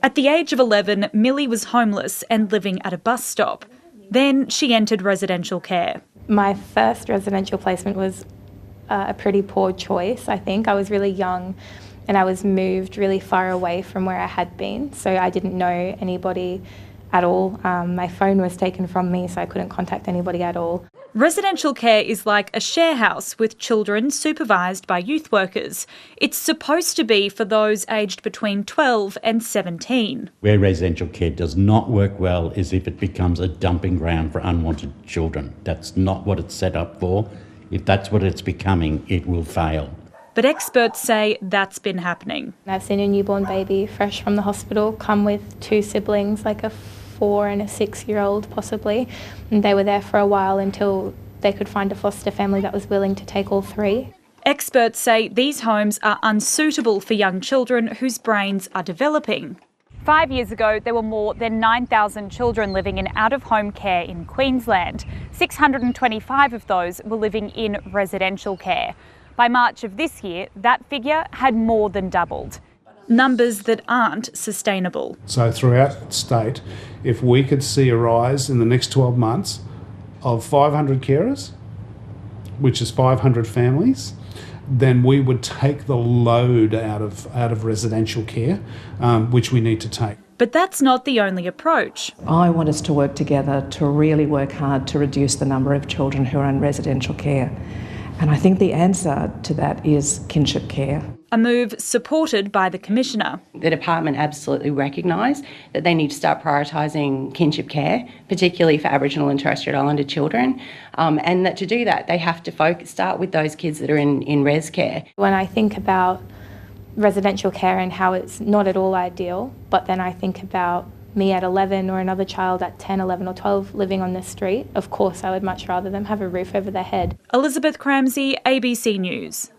At the age of 11, Millie was homeless and living at a bus stop. Then she entered residential care. My first residential placement was a pretty poor choice, I think. I was really young and I was moved really far away from where I had been, so I didn't know anybody at all. My phone was taken from me, so I couldn't contact anybody at all. Residential care is like a share house with children supervised by youth workers. It's supposed to be for those aged between 12 and 17. Where residential care does not work well is if it becomes a dumping ground for unwanted children. That's not what it's set up for. If that's what it's becoming, it will fail. But experts say that's been happening. I've seen a newborn baby fresh from the hospital come with two siblings, like a 4 and a 6-year-old possibly, and they were there for a while until they could find a foster family that was willing to take all 3. Experts say these homes are unsuitable for young children whose brains are developing. 5 years ago, there were more than 9,000 children living in out-of-home care in Queensland. 625 of those were living in residential care. By March of this year, that figure had more than doubled. Numbers that aren't sustainable. So throughout the state, if we could see a rise in the next 12 months of 500 carers, which is 500 families, then we would take the load out of residential care, which we need to take. But that's not the only approach. I want us to work together to really work hard to reduce the number of children who are in residential care. And I think the answer to that is kinship care. A move supported by the Commissioner. The department absolutely recognise that they need to start prioritising kinship care, particularly for Aboriginal and Torres Strait Islander children, and that to do that they have to start with those kids that are in res care. When I think about residential care and how it's not at all ideal, but then I think about me at 11 or another child at 10, 11 or 12 living on the street, of course I would much rather them have a roof over their head. Elizabeth Cramsie, ABC News.